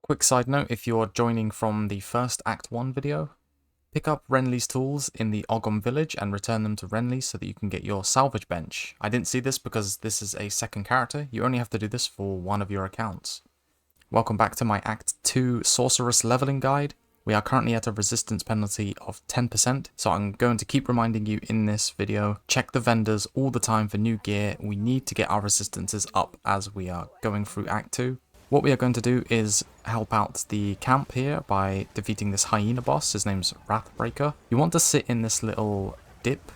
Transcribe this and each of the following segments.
Quick side note, if you're joining from the first Act 1 video, pick up Renly's tools in the Ogum village and return them to Renly so that you can get your salvage bench. I didn't see this because this is a second character. You only have to do this for one of your accounts. Welcome back to my Act 2 Sorceress leveling guide. We are currently at a resistance penalty of 10%, so I'm going to keep reminding you in this video, check the vendors all the time for new gear. We need to get our resistances up as we are going through Act 2. What we are going to do is help out the camp here by defeating this hyena boss. His name's Rathbreaker. You want to sit in this little dip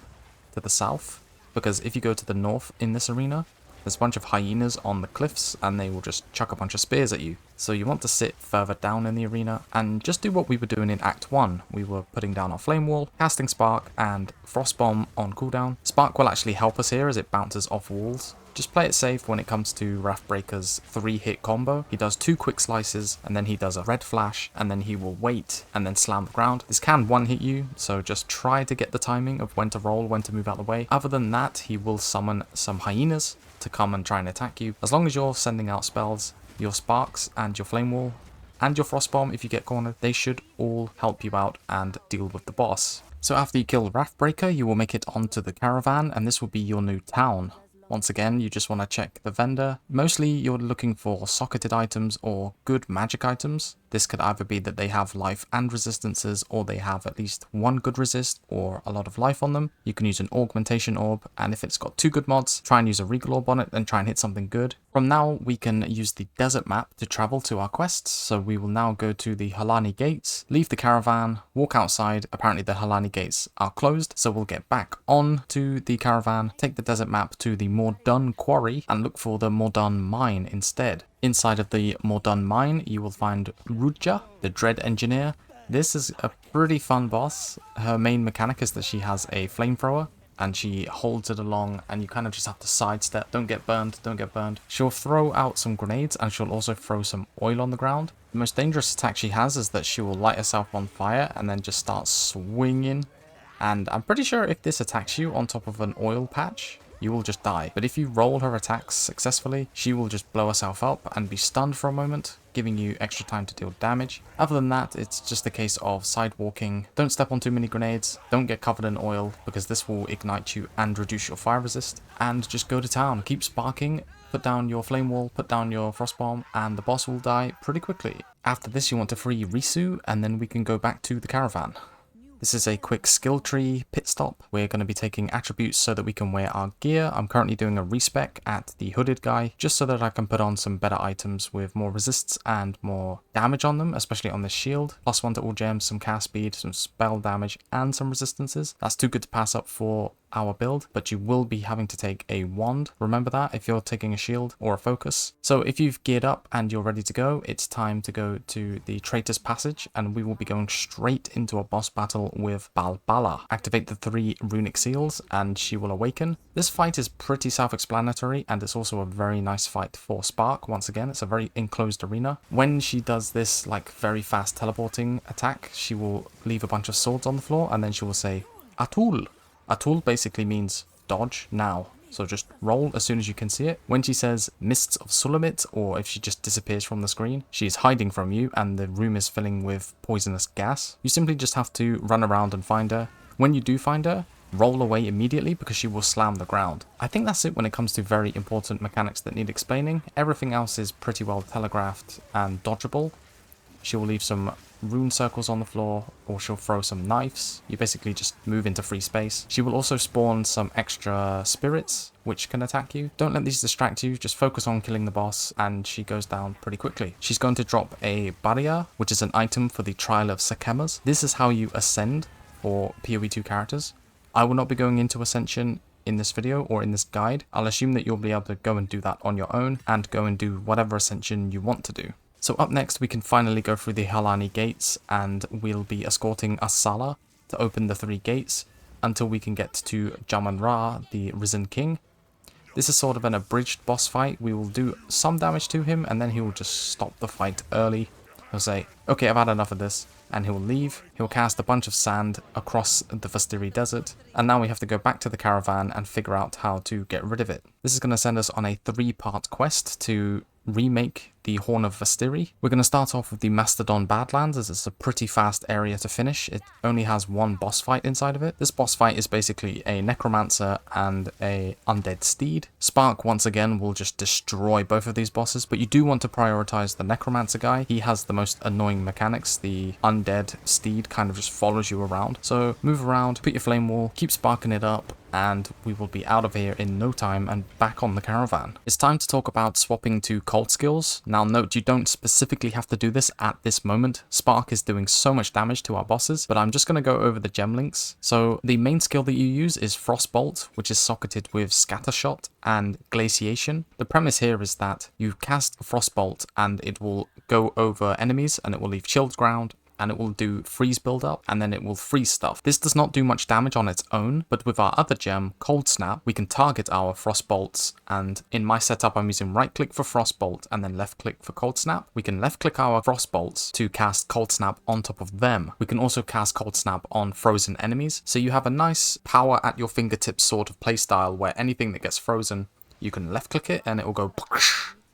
to the south, because if you go to the north in this arena, there's a bunch of hyenas on the cliffs and they will just chuck a bunch of spears at you. So you want to sit further down in the arena and just do what we were doing in Act 1. We were putting down our flame wall, casting spark and frost bomb on cooldown. Spark will actually help us here as it bounces off walls. Just play it safe when it comes to Rathbreaker's 3-hit combo. He does 2 quick slices and then he does a red flash and then he will wait and then slam the ground. This can one-hit you, so just try to get the timing of when to roll, when to move out of the way. Other than that, he will summon some hyenas to come and try and attack you. As long as you're sending out spells, your sparks and your flame wall and your frost bomb, if you get cornered, they should all help you out and deal with the boss. So after you kill Rathbreaker, you will make it onto the caravan and this will be your new town. Once again, you just want to check the vendor. Mostly you're looking for socketed items or good magic items. This could either be that they have life and resistances, or they have at least one good resist or a lot of life on them. You can use an augmentation orb, and if it's got 2 good mods, try and use a regal orb on it and try and hit something good. From now, we can use the desert map to travel to our quests. So we will now go to the Halani gates, leave the caravan, walk outside. Apparently the Halani gates are closed, so we'll get back on to the caravan, take the desert map to the mawdun quarry and look for the mawdun mine instead. Inside of the mawdun mine, you will find Rudja, the dread engineer. This is a pretty fun boss. Her main mechanic is that she has a flamethrower and she holds it along and you kind of just have to sidestep. Don't get burned, don't get burned. She'll throw out some grenades and she'll also throw some oil on the ground. The most dangerous attack she has is that she will light herself on fire and then just start swinging. And I'm pretty sure if this attacks you on top of an oil patch, you will just die. But if you roll her attacks successfully, she will just blow herself up and be stunned for a moment, giving you extra time to deal damage. Other than that, it's just a case of side walking. Don't step on too many grenades, don't get covered in oil because this will ignite you and reduce your fire resist, and just go to town. Keep sparking, put down your flame wall, put down your frost bomb, and the boss will die pretty quickly. After this, you want to free Risu, and then we can go back to the caravan. This is a quick skill tree pit stop. We're going to be taking attributes so that we can wear our gear. I'm currently doing a respec at the hooded guy, just so that I can put on some better items with more resists and more damage on them, especially on the shield. +1 to all gems, some cast speed, some spell damage, and some resistances. That's too good to pass up for our build, but you will be having to take a wand. Remember that if you're taking a shield or a focus. So if you've geared up and you're ready to go, it's time to go to the traitor's passage and we will be going straight into a boss battle with Balbala. Activate the 3 runic seals and she will awaken. This fight is pretty self-explanatory and it's also a very nice fight for Spark. Once again, it's a very enclosed arena. When she does this like very fast teleporting attack, she will leave a bunch of swords on the floor and then she will say Atul. Atul basically means dodge now, so just roll as soon as you can see it. When she says Mists of Sulamit, or if she just disappears from the screen, she is hiding from you and the room is filling with poisonous gas. You simply just have to run around and find her. When you do find her, roll away immediately because she will slam the ground. I think that's it when it comes to very important mechanics that need explaining. Everything else is pretty well telegraphed and dodgeable. She will leave some rune circles on the floor, or she'll throw some knives. You basically just move into free space. She will also spawn some extra spirits which can attack you. Don't let these distract you, just focus on killing the boss and she goes down pretty quickly. She's going to drop a barrier, which is an item for the Trial of Sekemas. This is how you ascend for PoE2 characters. I will not be going into Ascension in this video or in this guide. I'll assume that you'll be able to go and do that on your own and go and do whatever Ascension you want to do. So up next, we can finally go through the Halani gates and we'll be escorting Asala to open the 3 gates until we can get to Jamanra, the Risen King. This is sort of an abridged boss fight. We will do some damage to him and then he will just stop the fight early. He'll say, okay, I've had enough of this, and he'll leave. He'll cast a bunch of sand across the Vastiri desert, and now we have to go back to the caravan and figure out how to get rid of it. This is going to send us on a 3-part quest to remake the Horn of Vastiri. We're going to start off with the Mastodon Badlands, as it's a pretty fast area to finish. It only has one boss fight inside of it. This boss fight is basically a necromancer and a undead steed. Spark, once again, will just destroy both of these bosses, but you do want to prioritize the necromancer guy. He has the most annoying mechanics. The undead steed kind of just follows you around. So move around, put your flame wall, keep sparking it up, and we will be out of here in no time and back on the caravan. It's time to talk about swapping to cult skills. Now note, you don't specifically have to do this at this moment. Spark is doing so much damage to our bosses, but I'm just going to go over the gem links. So the main skill that you use is Frostbolt, which is socketed with Scattershot and Glaciation. The premise here is that you cast Frostbolt and it will go over enemies and it will leave chilled ground, and it will do freeze build up, and then it will freeze stuff. This does not do much damage on its own, but with our other gem, Cold Snap, we can target our Frostbolts, and in my setup I'm using right click for Frostbolt and then left click for Cold Snap. We can left click our Frostbolts to cast Cold Snap on top of them. We can also cast Cold Snap on frozen enemies, so you have a nice power at your fingertips sort of playstyle where anything that gets frozen, you can left click it and it will go,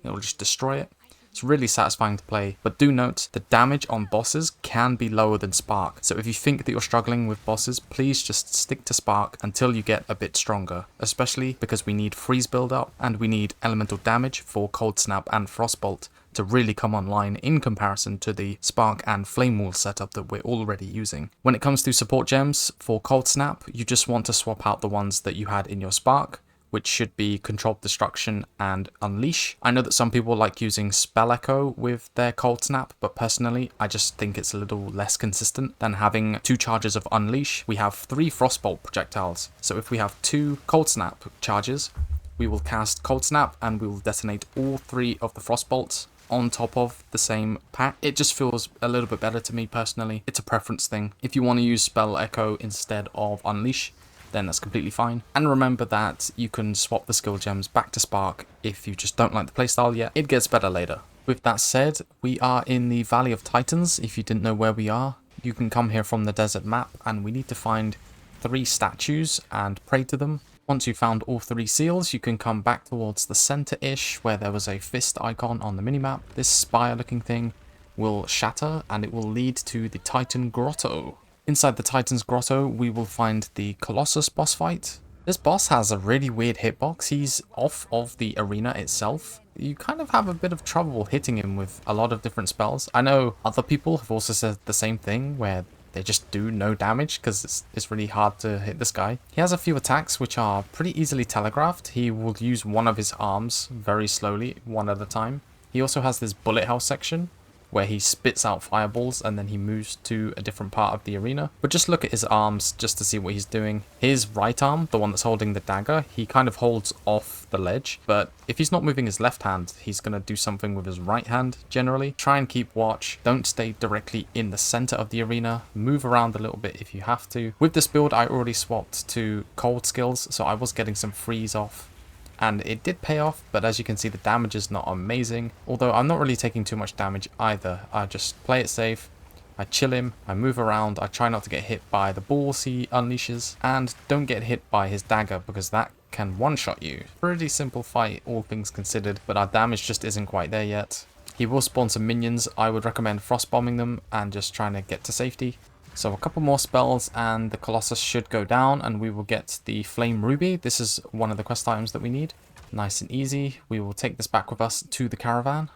it will just destroy it. It's really satisfying to play, but do note the damage on bosses can be lower than Spark. So if you think that you're struggling with bosses, please just stick to Spark until you get a bit stronger, especially because we need freeze build up and we need elemental damage for Cold Snap and Frostbolt to really come online in comparison to the Spark and Flame Wall setup that we're already using. When it comes to support gems for Cold Snap, you just want to swap out the ones that you had in your Spark, which should be Controlled Destruction and Unleash. I know that some people like using Spell Echo with their Cold Snap, but personally, I just think it's a little less consistent than having 2 charges of Unleash. We have 3 Frostbolt projectiles, so if we have 2 Cold Snap charges, we will cast Cold Snap and we will detonate all 3 of the Frostbolts on top of the same pack. It just feels a little bit better to me personally. It's a preference thing. If you want to use Spell Echo instead of Unleash, then that's completely fine. And remember that you can swap the skill gems back to Spark if you just don't like the playstyle yet. It gets better later. With that said, we are in the Valley of Titans. If you didn't know where we are, you can come here from the desert map, and we need to find 3 statues and pray to them. Once you've found all 3 seals, you can come back towards the center-ish where there was a fist icon on the minimap. This spire looking thing will shatter and it will lead to the Titan Grotto. Inside the Titan's Grotto, we will find the Colossus boss fight. This boss has a really weird hitbox. He's off of the arena itself. You kind of have a bit of trouble hitting him with a lot of different spells. I know other people have also said the same thing, where they just do no damage because it's really hard to hit this guy. He has a few attacks which are pretty easily telegraphed. He will use one of his arms very slowly, one at a time. He also has this bullet hell section, where he spits out fireballs and then he moves to a different part of the arena. But just look at his arms just to see what he's doing. His right arm, the one that's holding the dagger, he kind of holds off the ledge, but if he's not moving his left hand, he's going to do something with his right hand generally. Try and keep watch. Don't stay directly in the center of the arena. Move around a little bit if you have to. With this build, I already swapped to cold skills, so I was getting some freeze off. And it did pay off, but as you can see, the damage is not amazing. Although I'm not really taking too much damage either. I just play it safe, I chill him, I move around, I try not to get hit by the balls he unleashes, and don't get hit by his dagger because that can one-shot you. Pretty simple fight, all things considered, but our damage just isn't quite there yet. He will spawn some minions. I would recommend frost bombing them and just trying to get to safety. So a couple more spells and the Colossus should go down and we will get the Flame Ruby. This is one of the quest items that we need. Nice and easy. We will take this back with us to the caravan.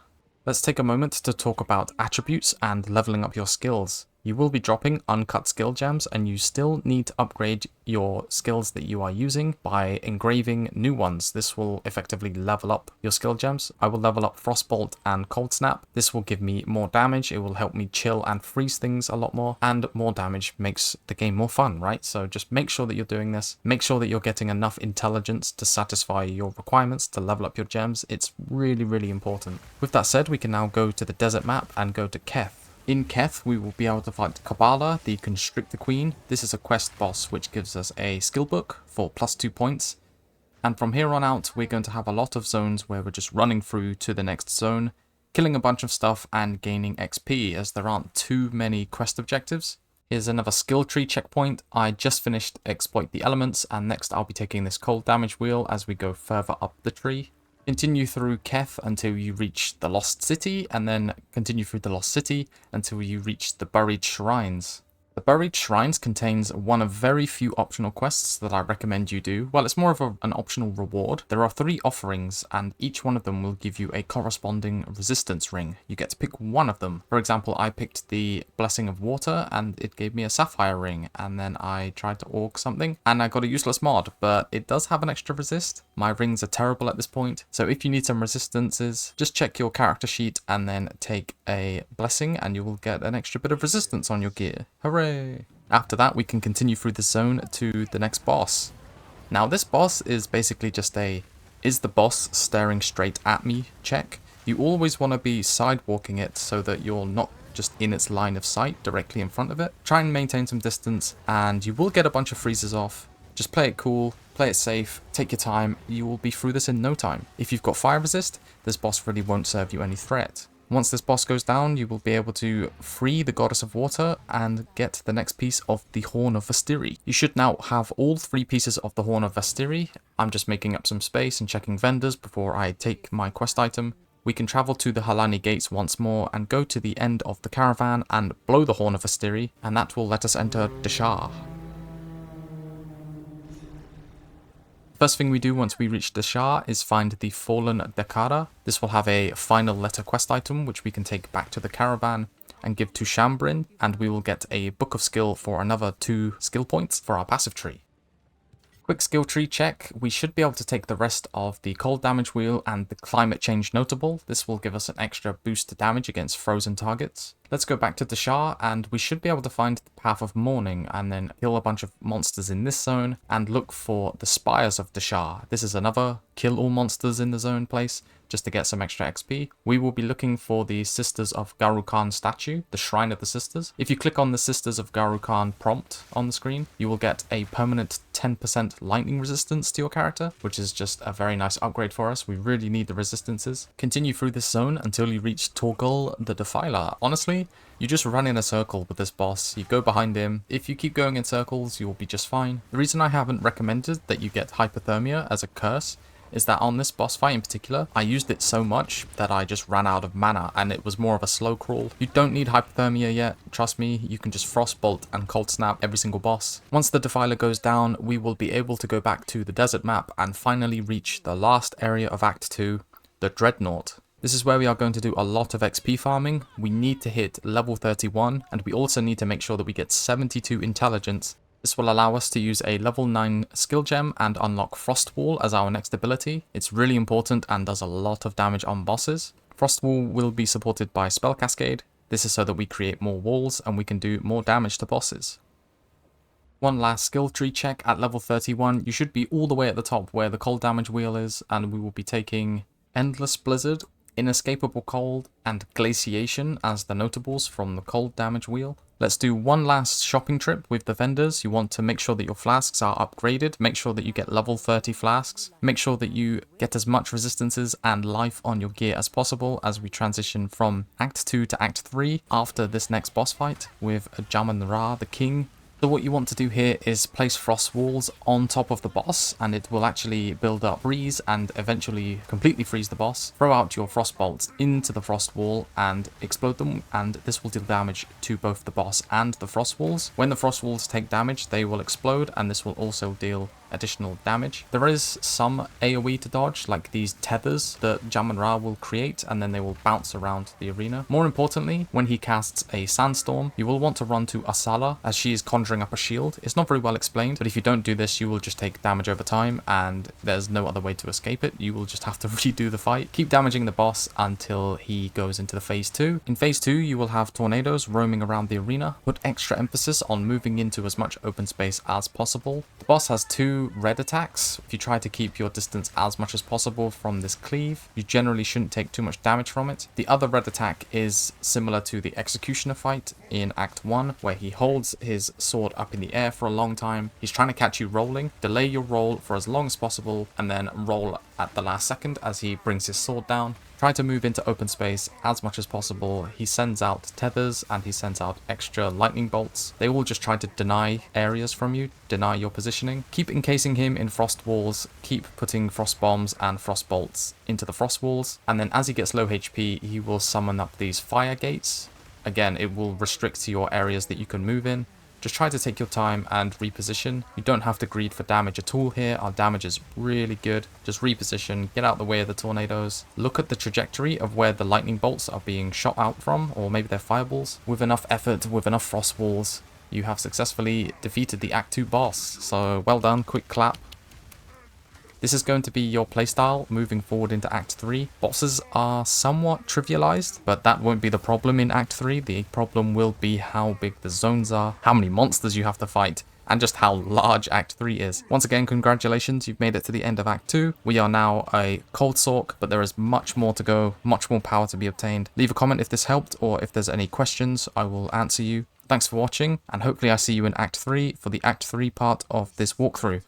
Let's take a moment to talk about attributes and leveling up your skills. You will be dropping uncut skill gems and you still need to upgrade your skills that you are using by engraving new ones. This will effectively level up your skill gems. I will level up Frostbolt and Cold Snap. This will give me more damage. It will help me chill and freeze things a lot more, and more damage makes the game more fun, right? So just make sure that you're doing this. Make sure that you're getting enough intelligence to satisfy your requirements to level up your gems. It's really, really important. With that said, we can now go to the desert map and go to Keth. In Keth, we will be able to fight Kabala, the Constrictor Queen. This is a quest boss which gives us a skill book for +2 points. And from here on out, we're going to have a lot of zones where we're just running through to the next zone, killing a bunch of stuff and gaining XP, as there aren't too many quest objectives. Here's another skill tree checkpoint. I just finished Exploit the Elements, and next I'll be taking this cold damage wheel as we go further up the tree. Continue through Keth until you reach the Lost City, and then continue through the Lost City until you reach the Buried Shrines. The Buried Shrines contains one of very few optional quests that I recommend you do. Well, it's more of an optional reward. There are 3 offerings, and each one of them will give you a corresponding resistance ring. You get to pick one of them. For example, I picked the Blessing of Water, and it gave me a sapphire ring, and then I tried to orc something, and I got a useless mod, but it does have an extra resist. My rings are terrible at this point, so if you need some resistances, just check your character sheet and then take a blessing, and you will get an extra bit of resistance on your gear. Hooray! After that, we can continue through the zone to the next boss. Now, this boss is basically just a "is the boss staring straight at me" check. You always want to be sidewalking it so that you're not just in its line of sight directly in front of it. Try and maintain some distance, and you will get a bunch of freezes off. Just play it cool, play it safe, take your time, you will be through this in no time. If you've got fire resist, this boss really won't serve you any threat. Once this boss goes down, you will be able to free the goddess of water and get the next piece of the horn of vastiri. You should now have all 3 pieces of the horn of vastiri. I'm just making up some space and checking vendors before I take my quest item. We can travel to the Halani gates once more and go to the end of the caravan and blow the horn of vastiri, and that will let us enter deshar. First thing we do once we reach deshar is find the fallen dekara. This will have a final letter quest item which we can take back to the caravan and give to Shambrin, and we will get a book of skill for another 2 skill points for our passive tree. Quick skill tree check. We should be able to take the rest of the cold damage wheel and the climate change notable. This will give us an extra boost to damage against frozen targets. Let's go back to deshar, and we should be able to find the path of mourning and then kill a bunch of monsters in this zone and look for the spires of deshar. This is another kill all monsters in the zone place just to get some extra XP. We will be looking for the Sisters of Garukhan statue, the Shrine of the Sisters. If you click on the Sisters of Garukhan prompt on the screen, you will get a permanent 10% lightning resistance to your character, which is just a very nice upgrade for us. We really need the resistances. Continue through this zone until you reach Torgul the Defiler. Honestly, you just run in a circle with this boss, you go behind him. If you keep going in circles, you'll be just fine. The reason I haven't recommended that you get hypothermia as a curse is that on this boss fight in particular, I used it so much that I just ran out of mana and it was more of a slow crawl. You don't need hypothermia yet, trust me, you can just frostbolt and cold snap every single boss. Once the Defiler goes down, we will be able to go back to the desert map and finally reach the last area of Act 2, the Dreadnought. This is where we are going to do a lot of XP farming. We need to hit level 31, and we also need to make sure that we get 72 intelligence. This will allow us to use a level 9 skill gem and unlock Frost Wall as our next ability. It's really important and does a lot of damage on bosses. Frost Wall will be supported by Spell Cascade. This is so that we create more walls and we can do more damage to bosses. One last skill tree check at level 31. You should be all the way at the top where the cold damage wheel is, and we will be taking Endless Blizzard, Inescapable Cold, and Glaciation as the notables from the cold damage wheel. Let's do one last shopping trip with the vendors. You want to make sure that your flasks are upgraded. Make sure that you get level 30 flasks. Make sure that you get as much resistances and life on your gear as possible as we transition from Act 2 to Act 3 after this next boss fight with Jamanra, the king. So what you want to do here is place frost walls on top of the boss, and it will actually build up freeze and eventually completely freeze the boss. Throw out your frost bolts into the frost wall and explode them, and this will deal damage to both the boss and the frost walls. When the frost walls take damage, they will explode, and this will also deal additional damage. There is some AoE to dodge, like these tethers that Jamanra will create, and then they will bounce around the arena. More importantly, when he casts a sandstorm, you will want to run to Asala as she is conjuring up a shield. It's not very well explained, but if you don't do this, you will just take damage over time, and there's no other way to escape it. You will just have to redo the fight. Keep damaging the boss until he goes into the phase 2. In phase 2, you will have tornadoes roaming around the arena. Put extra emphasis on moving into as much open space as possible. The boss has 2 red attacks. If you try to keep your distance as much as possible from this cleave, you generally shouldn't take too much damage from it. The other red attack is similar to the Executioner fight in Act 1, where he holds his sword up in the air for a long time. He's trying to catch you rolling. Delay your roll for as long as possible and then roll at the last second as he brings his sword down. Try to move into open space as much as possible. He sends out tethers and he sends out extra lightning bolts. They all just try to deny areas from you, deny your positioning. Keep encasing him in frost walls, keep putting frost bombs and frost bolts into the frost walls, and then as he gets low HP, he will summon up these fire gates. Again, it will restrict to your areas that you can move in. Just try to take your time and reposition. You don't have to greed for damage at all here. Our damage is really good. Just reposition, get out the way of the tornadoes. Look at the trajectory of where the lightning bolts are being shot out from, or maybe they're fireballs. With enough effort, with enough frost walls, you have successfully defeated the Act 2 boss. So well done, quick clap. This is going to be your playstyle moving forward into Act 3. Bosses are somewhat trivialized, but that won't be the problem in Act 3. The problem will be how big the zones are, how many monsters you have to fight, and just how large Act 3 is. Once again, congratulations, you've made it to the end of Act 2. We are now a Cold Sorc, but there is much more to go, much more power to be obtained. Leave a comment if this helped, or if there's any questions, I will answer you. Thanks for watching, and hopefully I see you in Act 3 for the Act 3 part of this walkthrough.